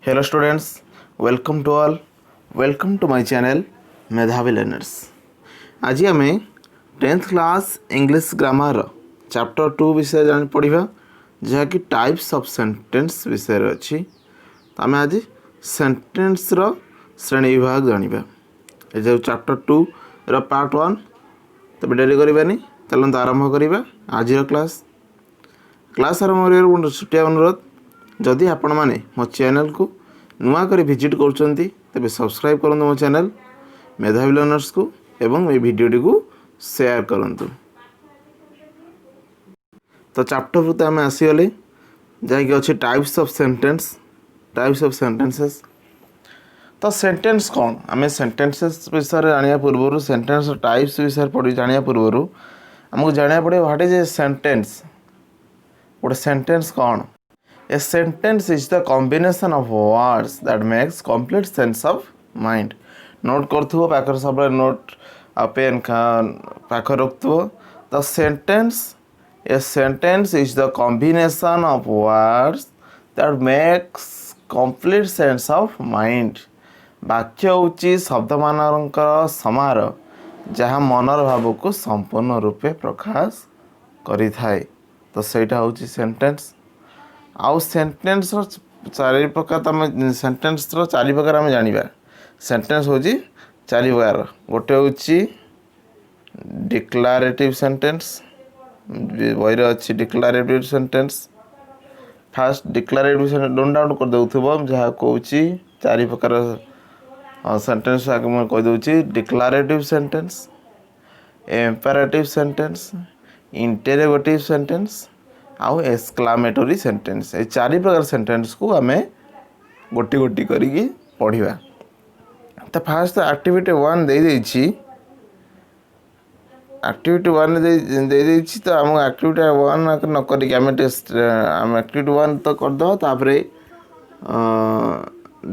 Hello students, welcome to all. Welcome to my channel मेधावी learners. आज आम 10th class English grammar chapter 2 विषय जान पढ़ा जहाँकि टाइप्स ऑफ सेंटेंस विषय अच्छी. तो आम आज सेंटेंस रो श्रेणी विभाग जाना. ये चैप्टर 2 रो पार्ट 1. तो डेरी करवानी चलते आरंभ करवा आज क्लास आरंभ कर छुटिया अनुरोध. जदि आपण मैंने मो चैनल को नुआ कर विजिट करुँच तेज सब्सक्राइब करूँ मो चैनल मेधावी लर्नर्स को एवं ये भिडियोटी को शेयर करूँ. तो चैप्टर तो आम आसीगले जहाँकि अच्छे टाइप्स ऑफ सेंटेंसेस. तो सेंटेंस कौन आम सेंटेंसेस विषय जाना पूर्व सेंटेंस टाइप्स विषय पढ़ी जाना पूर्व आमको जाना पड़े व्हाट इज ए सेंटेंस. गोटे सेंटेंस कौन. A sentence is the combination of words that makes complete sense of mind. Note करथुव पाखर सब नोट पेन पाख रखुव. The sentence a sentence is the combination of words that makes complete sense of mind. वाक्य होची शब्द मानकर समार जहाँ मनर भाव को संपूर्ण रूपे प्रकाश करि थाए. तो सेटा होची सेंटेंस. आउ सेंटेंस चारि प्रकार तुम सेंटेंस चारि प्रकार आम जाना. सेंटेंस हूँ चारि प्रकार. गोटे हूँ डिक्लारेटिव सेंटेंस बही अच्छी declarative sentence. First declarative sentence don't doubt कर दउथबो जहाँ कहूँ चारि प्रकार सेंटेंस आगे मैं कह दूची. Declarative sentence, imperative sentence, interrogative sentence आउ एक्सक्लामेटरी सेंटेंस. ये चारि प्रकार सेंटेंस को आम गोटी गोटी करिकी पढ़ा. तो फास्ट एक्टिविटी 1 दे देछि. एक्टिविटी 1 दे देछि. तो आम एक्टिविटी 1 न करिक आम एक्टिविटी 1 तो करदे. तापर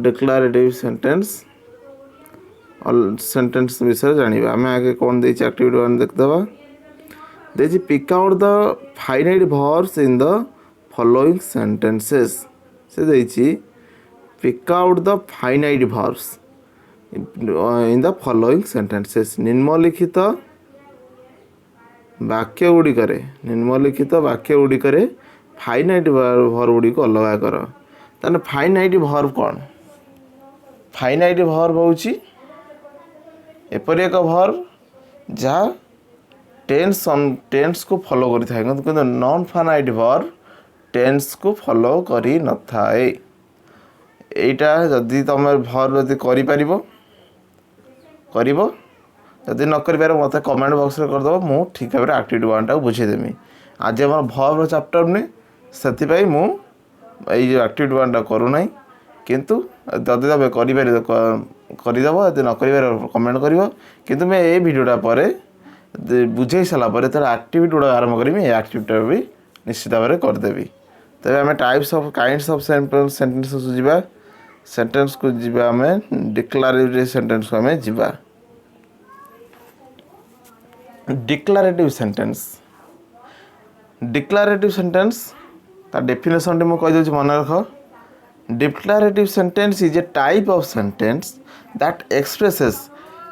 डिक्लारेटिव सेंटेंस विषय जानिबा. आम आगे कौन देछि एक्टिविटी 1 देखदबा. देखिए pick out the finite verbs in the following sentences. से देखिए pick out the finite verbs in the following sentences. निम्नलिखित वाक्य गुड़िक फाइनाइट वर्ब गुड़िक अलग कर. ताने फाइनाइट वर्ब कौन. फाइनाइट वर्ब होची एपरि एक वर्ब जहाँ टेन्स को फॉलो करि थाए. किंतु नॉन फाइनाइट वर्ब टेन्स को फॉलो करि न थाए. एटा जदि तुम वर्ब जदि करि परिबो करिबो जदि न करि पारो मते कमेंट बॉक्स रे कर दबो. मु ठीक भाबरे एक्टिविटी 1 टा बुझे देमी. आज हमर वर्ब चैप्टर ने सेति पई मु एई जो एक्टिविटी 1 टा करू नै. किंतु जदि तबे करि पारि करि दबो जदि न करि पारो कमेंट करिवो. किंतु मैं ए वीडियोटा परे बुझे सारापर तो एक्टिविटी गुड़ा आरंभ करी. एक्टिविटी भी निश्चित भाव में करदेवि. तेज आम types of kinds of sentence जा. सेंटेंस को जीवा आम डिक्लारेटिव सेंटेंस को आम जीवा. डिक्लारेटिव सेंटेंस ता डेफिनेशन टी मुझे कहीदे मन रख. Declarative sentence is a type of sentence that expresses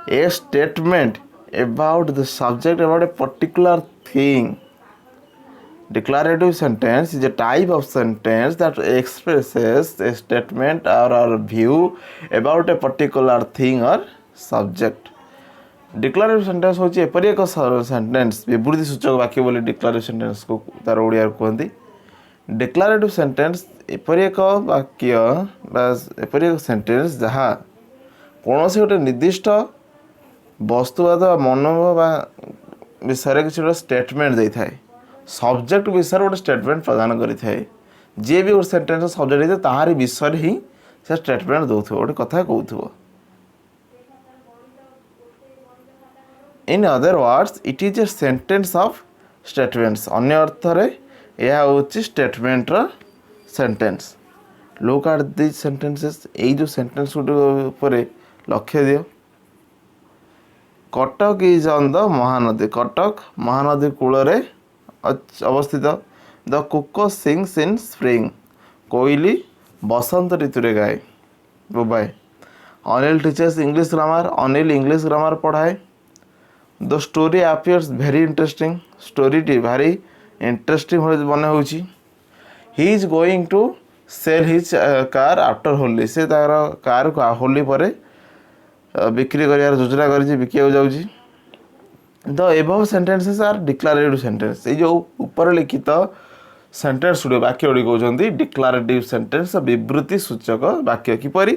a statement about the subject about a particular thing. Declarative sentence is a type of sentence that expresses a statement or a view about a particular thing or subject. Declarative sentence होची एपरि एक sentence विवृत्ति सूचक वाक्य बोली declarative sentence को तार ओडिया कहते. Declarative sentence एपरि एक वाक्य बा एपरि एक सेंटेंस जहाँ कौन से गोटे निर्दिष्ट वस्तुवाद मनोभाव विषय किसी स्टेटमेंट दे थाए. सब्जेक्ट विषय गोटे स्टेटमेंट प्रदान करि थाए. जे भी गोटे सेंटेंस सब्जेक्ट होता ताहारी विषय ही से स्टेटमेंट दौथो गोटे कथा कहूथो. In other words it is a sentence of statements. अन्य अर्थ रे यह होची स्टेटमेंट रो सेंटेंस. Look at this sentences. एई जो सेंटेंस ऊपर लक्ष्य दियो. Cuttack is on the Mahanadi. Cuttack Mahanadi कूल अवस्थित. The cuckoo sings in spring. कोइली बसंत ऋतु रे गाए. बुबाई। Anil teaches English grammar, Anil English grammar पढ़ाए। The story appears very interesting, स्टोरीटी भारी इंटरेस्टिंग मन हो। ही is going to sell his car after Holi, से तार कार को होली पर बिक्री कर योजना कर बिका जाऊँगी। The above sentences are declarative sentence, ये जो ऊपर लिखित सेंटेंस गुड़े वाक्य गुड़ी कहते डिक्लारेटिव सेंटेंस, विवृत्ति सूचक वाक्य। किपरि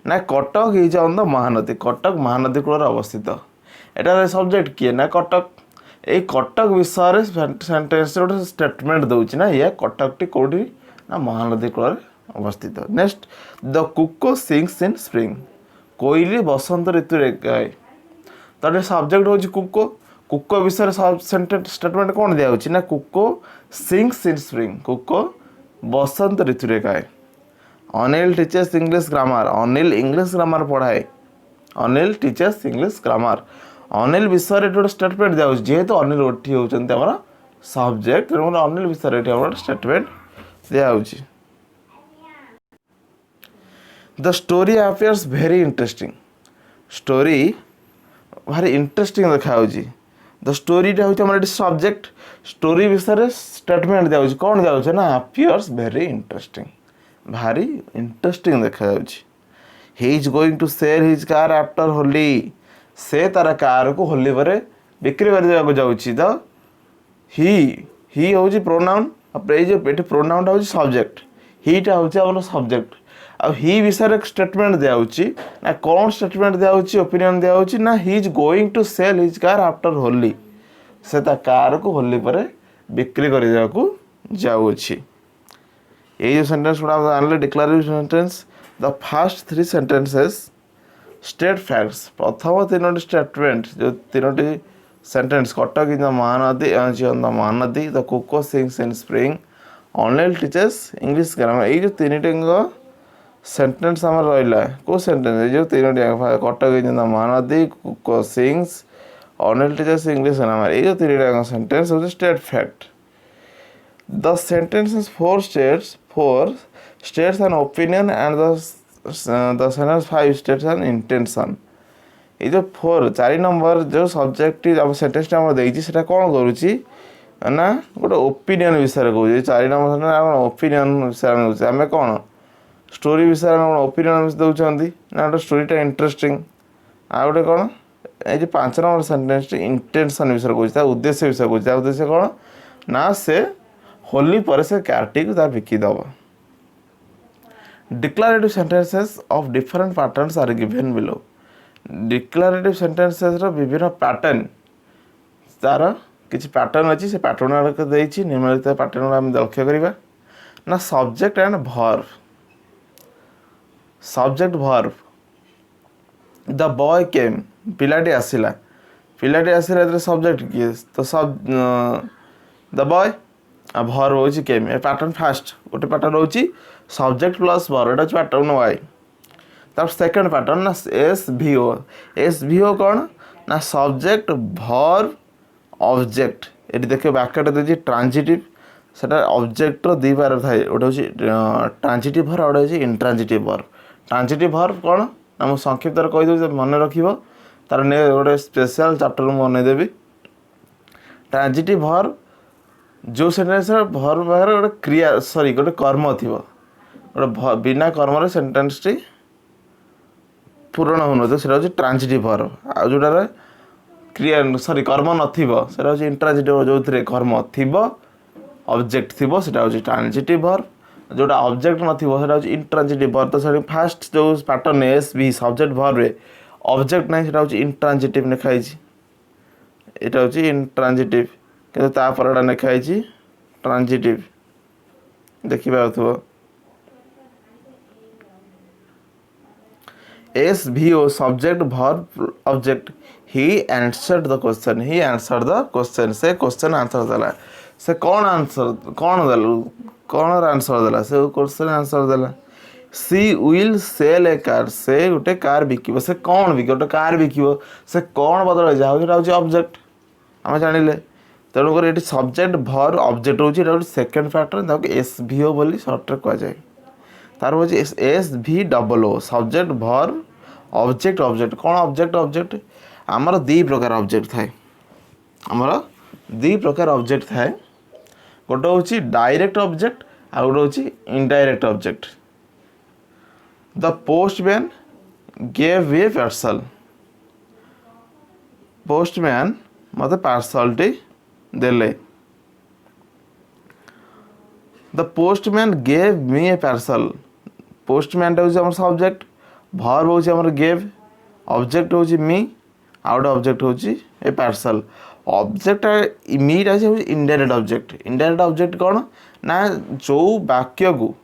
ना Cuttack is on the Mahanadi, Cuttack Mahanadi कूल अवस्थित। एटार सब्जेक्ट किए ना कटक, ये कटक विषय सेंटेंस गोटे स्टेटमेंट दूसरी ना ये कटकटी कौटी ना महानदी कूल अवस्थित। Next the cuckoo sings in spring, कोईली बसंत ऋतु गाए। तो सब्जेक्ट हूँ कुको, कुको विषय स्टेटमेंट कौन दिया ना कुको सिंग्स इन स्प्रिंग, कुको बसंत ऋतु गाए। Anil teaches English grammar, Anil English grammar पढ़ाए। Anil teaches English grammar, Anil विषय गोटे स्टेटमेंट दिया जेहेतु अनिल गोटी होती सब्जेक्ट, अनिल विषय गोटे स्टेटमेंट दिया। The story appears very interesting, story भारी इंटरेस्टिंग देखा। द स्टोरीटा हूँ सब्जेक्ट, स्टोरी विषय स्टेटमेंट दिया कौन दिया ना अपियर्स भेरी इंटरेस्टिंग, भारी इंटरेस्टिंग देखा। He is going to sell his car after Holi, से तार कार को होली पर बिक्री कर जाऊँगी। द ही हूँ प्रोनाउन, ये जो ये प्रोनाउनटा हूँ सब्जेक्ट, हीटा हूँ आम सब्जेक्ट। आ ही विषय स्टेटमेंट दिया ना कौन स्टेटमेंट दिया ओपिनियन दिया ना he is going to sell his car after Holi, से कार को होली पर बिक्री कर जाऊँगी। ये जो सेंटेंस गुड़ा आनले declarative sentence. The first three sentences state facts, प्रथम तीनो स्टेटमेंट जो तीनो sentence Cuttack in the Mahanadi, on the Mahanadi, the cuckoo sings in spring, Anil teaches English grammar, ये जो तीन सेंटेंस आम रहा कौ सेंटेंस जो तीन Cuttack in the Mahanadi, cuckoo sings, Anil teaches English grammar, ये जो तीन सेंटेंस हूँ state fact. The sentences four states an opinion and the sentence 5 states an intention। ये जो 4 4 नंबर जो सब्जेक्ट सेंटेंस देटा कौन करुच्ची ना गोटे ओपिनियन विषय कहे। 4 नंबर ओपिनियन विषय आम कौन स्टोरी विषय ओपिनियन दौरान ना गोटे स्टोरीटा इंटरेस्टिंग। आ गए कौन ये 5 नंबर सेंटेंस इंटेंशन विषय कहे, उद्देश्य विषय कहे। उद्देश्य कौन ना से होली पर से कारटी को बिकिदेव। Declarative sentences of different patterns are given below, declarative sentences विभिन्न पैटर्न तार किसी पैटर्न अच्छी से पैटर्न देती निम्नलिखित पैटर्न आम लक्ष्य करवा ना subject and verb. Subject verb the boy came, पिलाटी आसला, पिलाटी आसला सब्जेक्ट किए तो सब द बॉय आ वर्ब हूँ केम। ए पैटर्न फास्ट गोटे पैटर्न हूँ सब्जेक्ट प्लस वर्ब, एटा पैटर्न वाई। तब सेकेंड पैटर्न ना एस भी ओ, एस भी ओ कौन ना सब्जेक्ट वर्ब ऑब्जेक्ट। ये देखिए वाक्यटा देखिए ट्रांजिटिव, सेटा ऑब्जेक्ट दी बार थाए, गोटे हूँ ट्रांजिटिव वर्ब, गोटे हूँ इंट्रांजिटिव वर्ब। ट्रांजिटिव वर्ब कौन ना मुझे संक्षिप्त कहीदेवी मन रख तार गोटे स्पेशल चैप्टर मनईदेवी। ट्रांजिटिव वर्ब जो सेंटेंस वर्ब बाहर गोटे क्रिया सॉरी गोटे कर्म थी, गोटे बिना कर्म सेंटेंस टी पूरण हो ना ट्रांजिटिव वर्ब। आ जोटार क्रिया सॉरी कर्म नथिबो सेटा इंट्रांजिटिव, जो कर्म थिबो ऑब्जेक्ट थिबो सेटा हूँ ट्रांजिटिव वर्ब। जोटा ऑब्जेक्ट नथिबो सेटा हूँ इंट्रांजिटिव वर्ब। तो से फास्ट जो पैटर्न एस भी सब्जेक्ट वर्ब रे ऑब्जेक्ट नहीं सेटा हूँ इंट्रांजिटिव लिखाई, यहाँ हूँ इंट्रांजिटिव कि तापरटा लिखाई ट्रांजिटिव देखिए। S V O subject verb object. He answered the question, he answered the question, से क्वेश्चन आंसर देला। से कौन आंसर कौन देला कौन आंसर देला से क्वेश्चन आंसर देला। सी विल सेल ए कार, से गोटे कार बिकिबो। से कौन बिक गोटे कार बिकिबो, से कौन बदल जाऊँ ऑब्जेक्ट आम जानिले। तेणुकर ये सब्जेक्ट वर्ब ऑब्जेक्ट हूँ सेकेंड पैटर्न, एस भी ओ बोली सर्ट रे कहुए। तार हूँ एस भि डबल ओ सब्जेक्ट भर ऑब्जेक्ट ऑब्जेक्ट कौन ऑब्जेक्ट ऑब्जेक्ट आमर दी प्रकार ऑब्जेक्ट थाए आमर दी प्रकार ऑब्जेक्ट थाए गोटे हूँ डायरेक्ट ऑब्जेक्ट आ गोटे हूँ indirect object the postman gave a parcel postman मत पार्सल टी देले the postman gave me A parcel postman हूँ आम सब्जेक्ट भर्ब हूँ आम गेव ऑब्जेक्ट हूँ मी आउ गोटे ऑब्जेक्ट हूँ ए पार्सल ऑब्जेक्ट मीटा हूँ इनडायरेक्ट ऑब्जेक्ट कौन ना जो वाक्य को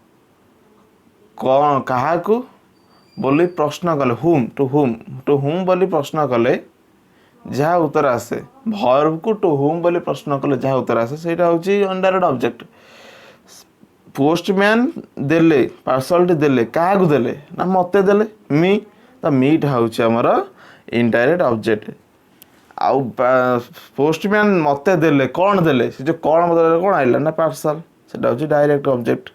कौन क्या बोली प्रश्न कले टू हुम बोली प्रश्न कले जहाँ उत्तर आसे भर्ब को टू हुम बोली प्रश्न कले जहाँ उत्तर आसे ସେଇଟା हूँ इनडायरेक्ट ऑब्जेक्ट पोस्टमैन देले पार्सल टी देले क्या देले ना मते देले मी तो मीटा हूँ आमर इनडायरेक्ट ऑब्जेक्ट आउ पोस्टमैन मते देले कौन देले से जो कौन बदल कौन आइला ना पार्सल से डायरेक्ट ऑब्जेक्ट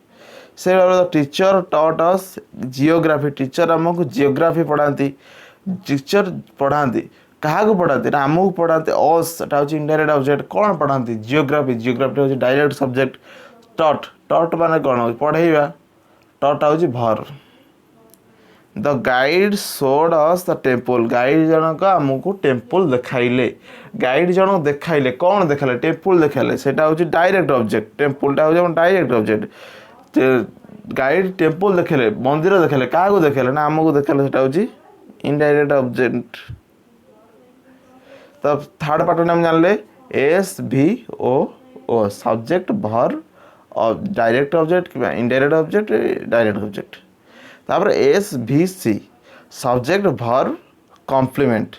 से teacher taught us geography teacher आमको जियोग्राफी पढ़ाती टीचर पढ़ाती क्या पढ़ाती ना आमको पढ़ाती अस सेटा हूँ इनडायरेक्ट ऑब्जेक्ट कौन पढ़ाती जियोग्राफी हूँ डायरेक्ट सब्जेक्ट टॉट टॉट माने कौन हो पढ़ेगा टॉट हूँ भर the guide showed us the temple guide जनक आमको टेम्पल देखाइले गाइड जनक देखाइले कौन देखाइले टेम्पल देखाइले सेटा हूँ डायरेक्ट ऑब्जेक्ट टेम्पलटा हूँ डायरेक्ट ऑब्जेक्ट गाइड टेम्पल देखेले मंदिर देखेले क्या देखेले ना आमको देखेले सेटा हूँ इनडायरेक्ट ऑब्जेक्ट तो थर्ड पार्ट नाम जानले एस भी ओ सब्जेक्ट भर डायरेक्ट ऑब्जेक्ट कि इनडायरेक्ट ऑब्जेक्ट डायरेक्ट ऑब्जेक्ट तापर एस भी सी सब्जेक्ट भर कॉम्प्लीमेंट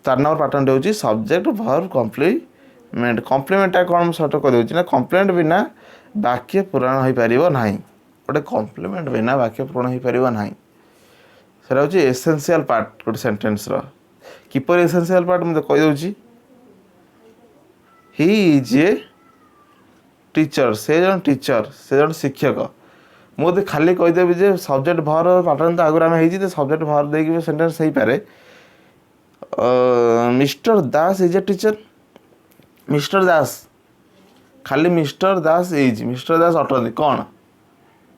तार नंबर पार्टन हूँ सब्जेक्ट भर कॉम्प्लीमेंट कॉम्प्लीमेंटा कौन सर्ट कर कॉम्प्लीमेंट बिना वाक्य पूरण हो पार ना गोटे कॉम्प्लीमेंट बिना वाक्य पूरण हो पार ना सेटा हूँ एसेंशियल पार्ट गोटे सेंटेंस किपर एसेंशियल पार्ट मुझे कहीदे ही इज ए टीचर से जन टीचर से जन शिक्षक मुझे खाली कहीदेवी जे सब्जेक्ट भर पाटन तो आगुरी आम सब्जेक्ट भर देकी सेन्टेन्स हो पारे mister Das is a teacher mister Das खाली mister Das is mister Das अटंती कौन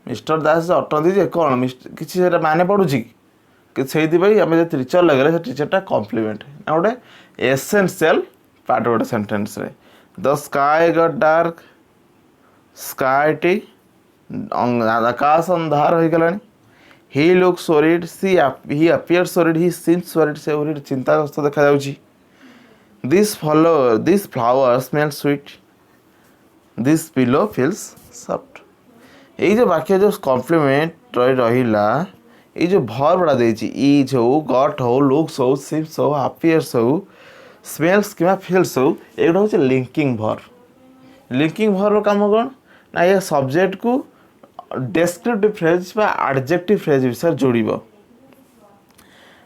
मिस्टर दास अटंती जे कौन किसी माने पड़ू कि से आम जो टीचर लगे से टीचरटा कॉम्प्लीमेंट ना गोटे एसेंशियल पार्ट गोटे sentence the sky got dark sky टी आकाश अंधार हो गला ही लुक सोरिड सी he appear worried he seems worried से ओरिड चिंताग्रस्त देखा जाउची this flower smell sweet this pillow feels soft ये जो वाक्य जो कॉम्प्लीमेंट रहिला ये जो भर्बटा देछि इज हो गट हो लुक्स हो सीम्स हो अपियर्स हो स्मेल्स कि फील्स हो एगुड़ा हूँ लिंकिंग भर्ब काम कौन ना ये सब्जेक्ट को डेस्क्रिप्टिव फ्रेज बा एडजेक्टिव फ्रेज विषय जोड़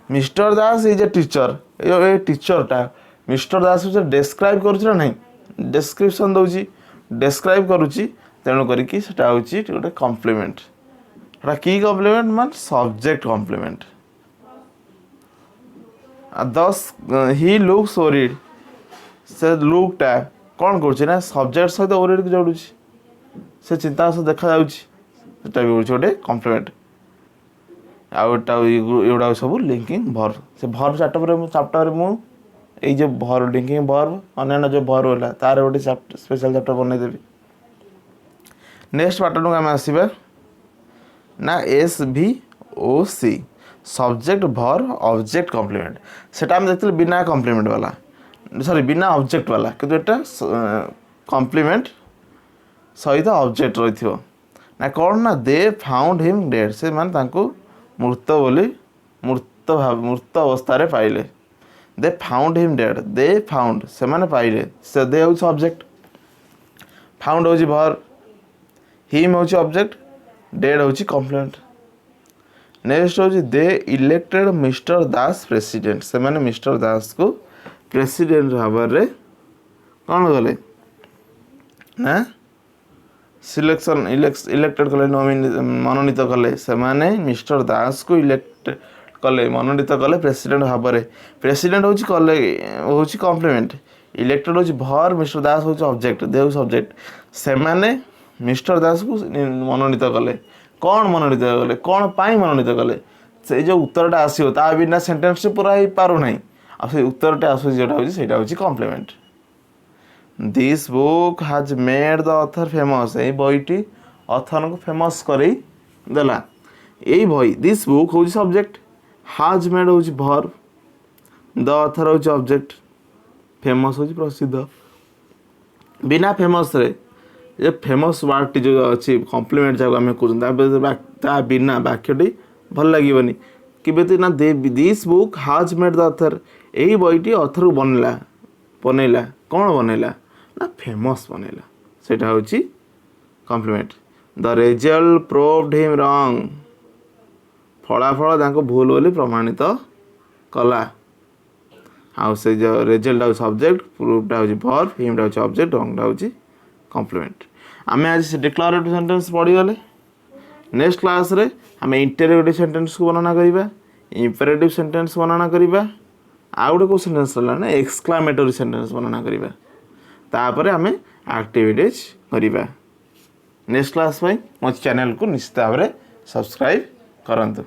mister Das is a teacher ये टीचरटा मिस्टर दास डेस्क्राइब करुँ ना डेस्क्रिप्शन दूसरी डेस्क्राइब करुँची तेणु करके गोटे कॉम्प्लीमेंट की कॉम्प्लीमेंट मान सब्जेक्ट कॉम्प्लीमेंट दस ही लुक्स ओरिड से लुकटा कौन कर सब्जेक्ट सहित ओरिड को जोड़ुची से चिंता सहित देखा जाटा भी गोटे कॉम्प्लीमेंट आउटा सब लिंकिंग भर्ब से भर्ब चैप्टर मुझे जो भर्ब लिंकिंग भर्ब अन्य जो भर्ब है तार गोटे स्पेशल चैप्टर बनईदेवी नेक्स्ट पार्ट को आम आसवा ना एस भी ओ सी सब्जेक्ट भर्ब ऑब्जेक्ट कॉम्प्लीमेंट सेटा हम देखते बिना कॉम्प्लीमेंट वाला सॉरी बिना ऑब्जेक्ट वाला किंतु एटा कॉम्प्लीमेंट सहित ऑब्जेक्ट रही ना कौन ना दे फाउंड हिम डेड से माने तांको मृत बोली मृत अवस्था पाइले they found him dead they found से माने पाइले से दे हूँ ऑब्जेक्ट फाउंड हूँ भर्ब हिम हूँ ऑब्जेक्ट डेड हूँ कॉम्प्लीमेंट नेक्स्ट हूँ दे इलेक्टेड मिस्टर दास प्रेसिडेंट से माने मिस्टर दास को प्रेसिडेंट भाव में कौन गले ना सिलेक्शन इलेक्टेड कले मनोनीत कले से मिस्टर दास को इलेक्ट कले मनोनीत कले प्रेसिडेंट भाव में प्रेसिडेंट हूँ कले हूँ कम्प्लीमेंट इलेक्टेड हूँ भर मिस्टर दास हूँ ऑब्जेक्ट दे हूँ सब्जेक्ट से मिस्टर दास को मनोनीत कले कौन मनोनीत कले कौन पाई मनोनीत कले से जो उत्तरटा आसो ता बिना सेंटेंस पूरा हो पारुना आ उत्तरटा आसूँ जोटा हूँ कम्प्लीमेंट दिस बुक हाज मेड द ऑथर फेमस यही बहीटी ऑथर को फेमस करई देला यही बही दिस बुक हूँ सब्जेक्ट हाज मेड हूँ भर्ब द ऑथर हूँ ऑब्जेक्ट फेमस हूँ प्रसिद्ध बिना फेमस रे ये फेमस वर्ड टी जो अच्छी कम्प्लीमेंट जहाँ आम कहते बिना वाक्यटी भल लगे कि ना दिस बुक हाज मेड द ऑथर यही बहीटी ऑथर को बनैला कौन बनैला ना फेमस बनैला सेटा हूँ complement the result proved him wrong फलाफल भूल बोली प्रमाणित कला आउ से जो रिजल्ट हूँ सब्जेक्ट प्रूव्डा हूँ वर्ब हिमटा हूँ ऑब्जेक्ट रॉन्गटा हूँ कम्प्लीमेंट आम आज डिक्लेरेटिव सेंटेंस पढ़ीगले नेक्स्ट क्लास रे आम इंटरोगेटिव सेंटेंस को वर्णना करवा इंपेरेटिव सेंटेंस वर्णना करवा आउ गोटे कौ सेंटेंस रहा एक्सक्लामेटरी सेंटेंस वर्णना करवा तापर आम एक्टिविटीज करवा नेक्स्ट क्लास मो चैनल को निश्चित भाव में सब्सक्राइब करंतु।